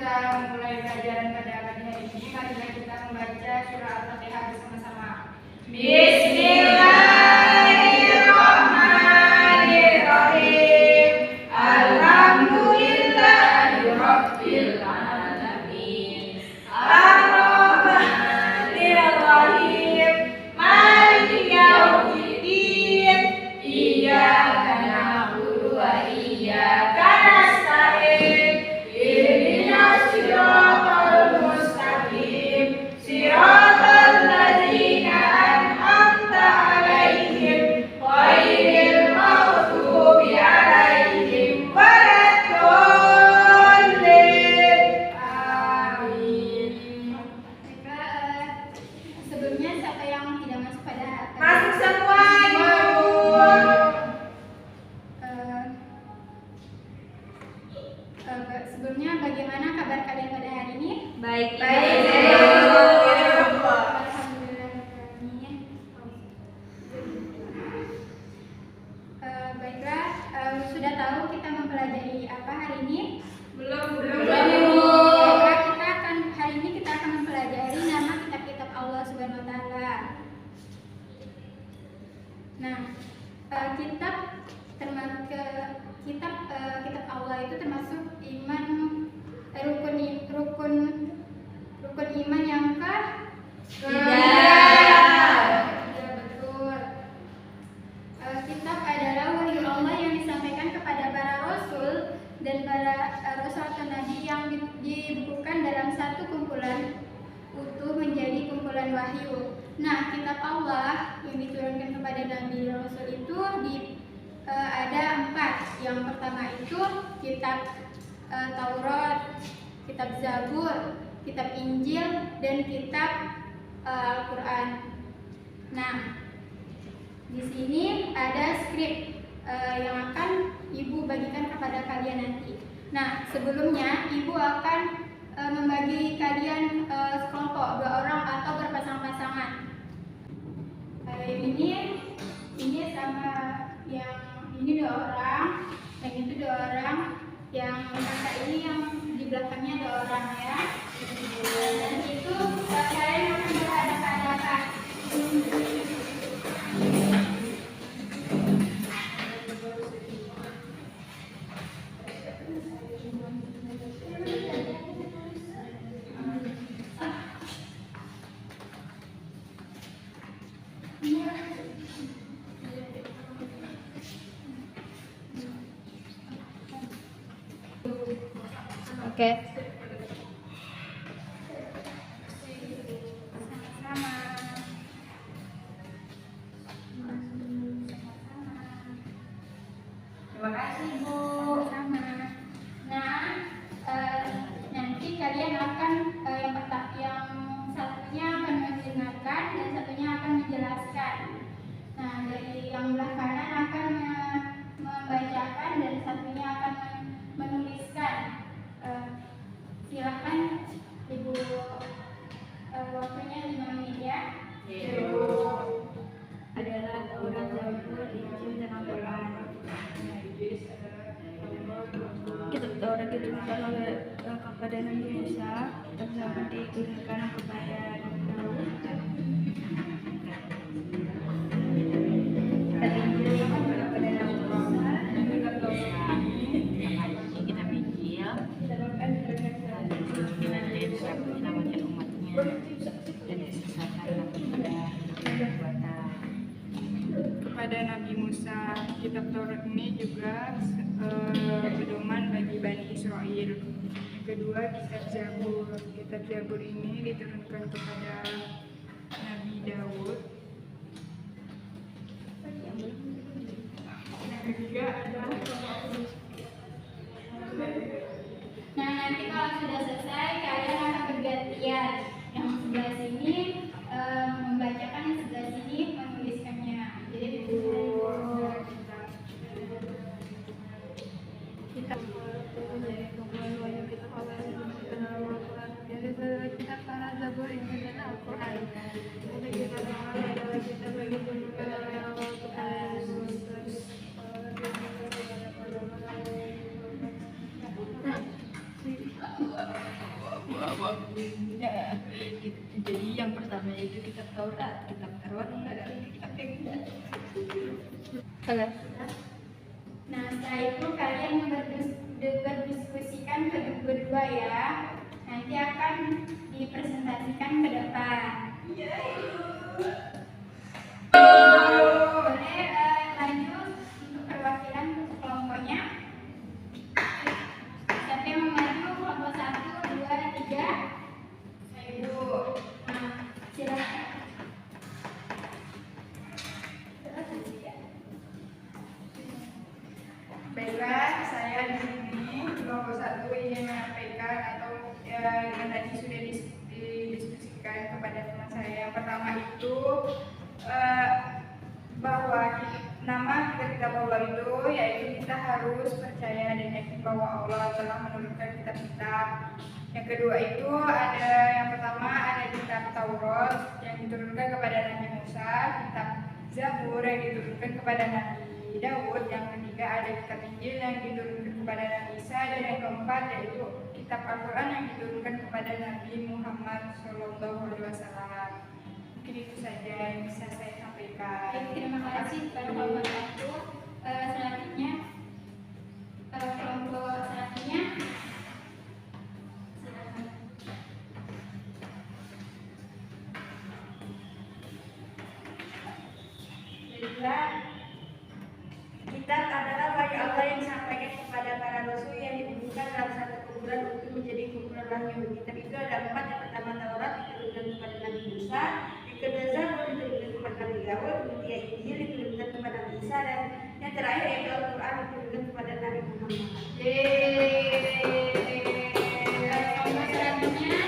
kita memulai pelajaran pada pagi hari ini, marilah kita membaca surah Al-Fatihah bersama-sama. Bismillahirrahmanirrahim. Alhamdulillahirabbil alamin. Ar-Rahmanir-Rahim. Maliki yaumiddin. Iyyaka na'budu wa iyyaka nasta'in. Ihdinas siratal mustaqim. Siratal ladzina an'amta 'alaihim ghairil maghdubi 'alaihim waladdallin. Amin. Sebelumnya siapa yang tidak masuk pada Masuk semua, Ibu. Sebelumnya bagaimana kabar kalian pada hari ini? Baik. Alhamdulillah. Baiklah, sudah tahu kita mempelajari apa hari ini? Belum. Baiklah, hari ini kita akan mempelajari nama kitab-kitab Allah Subhanahu wa taala. Nah, kitab Allah itu termasuk rukun iman yang ya, betul. Kitab adalah wahyu Allah yang disampaikan kepada para rasul dan para rasul atau nabi yang dibukukan dalam satu kumpulan utuh menjadi kumpulan wahyu. Nah, kitab Allah yang diturunkan kepada nabi rasul itu ada 4. Yang pertama itu kitab Taurat, kitab Zabur, kitab Injil, dan kitab Al-Quran. Nah, di sini ada skrip yang akan Ibu bagikan kepada kalian nanti. Nah, sebelumnya Ibu akan membagi kalian sekelompok 2 orang atau berpasang-pasangan. Ini sama yang ini 2 orang, yang itu 2 orang, yang kakak ini yang di belakangnya 2 orang ya. Dan itu kalian akan berhadapan-hadapan. Oke. Terima kasih, Bu. Sama. Nah, nanti kalian akan yang satunya akan mendengarkan dan satunya akan menjelaskan. Nah, dari yang belah kanan akan membacakan dan satunya akan menuliskan. Silakan Ibu, waktunya 5 menit ya. Adalah Taurat, Zabur, Injil, dan Al-Quran. Kitab Taurat diturunkan kepada Nabi Musa, kitab Zabur diturunkan kepada Nabi Daud, dan Injil diturunkan kepada Nabi Musa. Kitab Injil menyelamatkan umatnya dan kesesatan kepada perbuatan. Kepada Nabi Musa, kitab Taurat ini juga pedoman bagi Bani Israel. Yang kedua, kitab Zabur. Kitab Zabur ini diturunkan kepada Nabi Daud. Yang ketiga adalah Nah, nanti kalau sudah selesai kalian akan bergantian. Yang sebelah sini membacakan, yang sebelah sini menuliskannya. Jadi Kita Zabur, Injil, dan Al-Quran. Kita bagi Al-Quran. Ya, jadi yang pertama itu kitab Taurat, kitab dan kitab Injil. Nah, setelah itu kalian berdiskusikan berdua ya. Nanti akan dipresentasikan ke depan. Boleh lanjut untuk perwakilan kelompoknya. Siapa yang mau maju? Kelompok 1, 2, 3. Ibu. Nah, silakan. Baiklah, saya di sini kelompok 1 ingin menyampaikan atau yang tadi sudah didiskusikan kepada teman saya. Yang pertama itu bahwa nama kitab Allah itu yaitu kita harus percaya dan yakin bahwa Allah telah menurunkan kitab-kitab. Yang kedua itu yang pertama ada kitab Taurat yang diturunkan kepada Nabi Musa, kitab Zabur yang diturunkan kepada Nabi Daud, yang ketiga ada kitab Injil yang diturunkan kepada Nabi Isa, dan yang keempat yaitu kitab Al-Quran yang diturunkan kepada Nabi Muhammad SAW. Mungkin itu saja yang bisa saya sampaikan. Baik, terima kasih kepada kelompok 1. Selanjutnya kelompok selanjutnya. Silakan. Baiklah, kitab adalah wahyu Allah yang disampaikan kepada para rasul yang dibukukan dalam satu kumpulan untuk menjadi kumpulan wahyu. Kitab itu ada 4. Yang pertama Taurat diturunkan kepada Nabi Musa, yang kedua Zabur diturunkan kepada Nabi Daud, kemudian Injil diturunkan kepada Nabi Isa, dan yang terakhir yaitu Al-Quran diturunkan kepada Nabi Muhammad. Kelompok selanjutnya.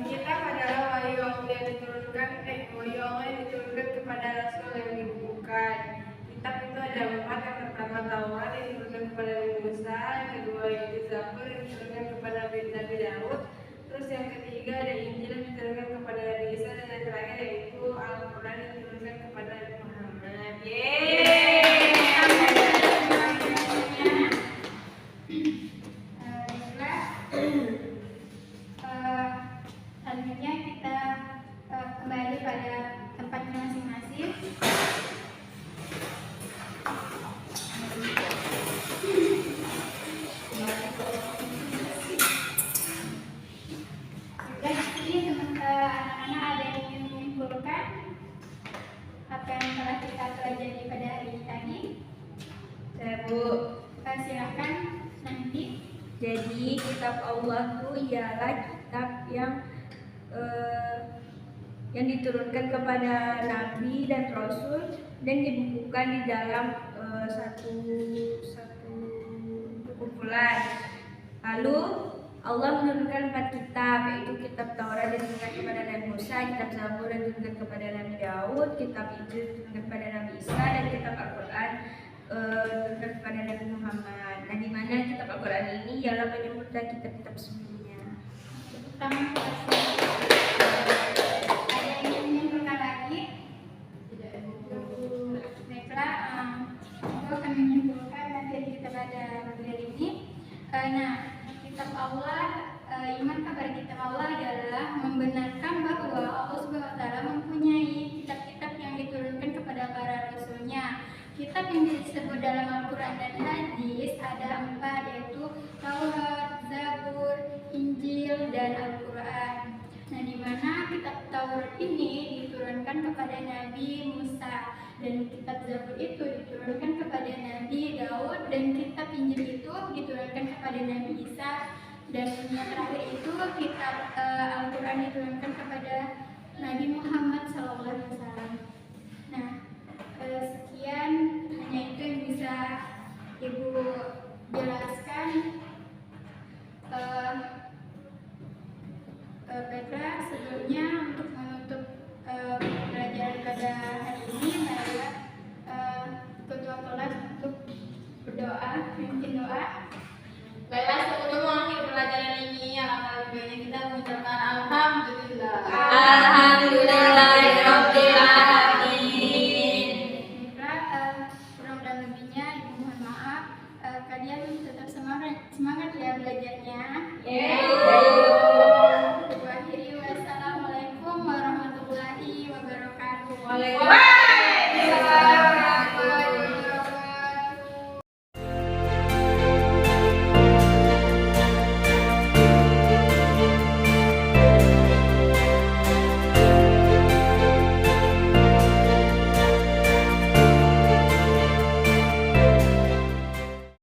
Kitab adalah wahyu Allah yang diturunkan kepada Rasul yang dibukukan. Kitab itu ada 4. Yang pertama Taurat yang diturunkan kepada Nabi Musa, yang kedua yaitu Zabur yang diturunkan kepada Nabi Daud, terus yang ketiga ada Injil yang diturunkan kepada Nabi Isa, dan yang terakhir yaitu Al-Quran yang diturunkan kepada Nabi Muhammad. Selanjutnya kita kembali pada tempatnya masing-masing. Jadi anak-anak ada yang ingin menyimpulkan apa yang telah kita pelajari pada hari ini tadi? Saya Bu. Silakan nanti. Jadi kitab Allah itu ialah kitab yang diturunkan kepada Nabi dan Rasul dan dibukukan di dalam satu kumpulan. Lalu Allah menurunkan 4 kitab, yaitu kitab Taurat yang diturunkan kepada Nabi Musa, kitab Zabur yang diturunkan kepada Nabi Daud, kitab Injil diturunkan kepada Nabi Isa, dan kitab Al-Quran diturunkan kepada Nabi Muhammad. Nah, di mana kitab Al-Quran ini ialah penyebut dari kitab-kitab sebelumnya. Pertama, ada yang ingin menyimpulkan lagi? Baiklah, aku akan menyimpulkan materi kita pada materi ini. Nah, kitab Allah, iman kepada kitab Allah adalah membenarkan bahwa Allah SWT mempunyai kitab-kitab yang diturunkan kepada para rasulnya. Kitab yang disebut dalam Al-Quran dan Hadis ada 4, yaitu Taurat, Zabur, Injil, dan Al-Quran. Nah, di mana kitab Taurat ini diturunkan kepada Nabi Musa, dan kitab Zabur itu diturunkan kepada Nabi Daud, dan kitab Injil itu diturunkan kepada Nabi Isa, dan yang terakhir itu kitab Al-Quran diturunkan kepada Nabi Muhammad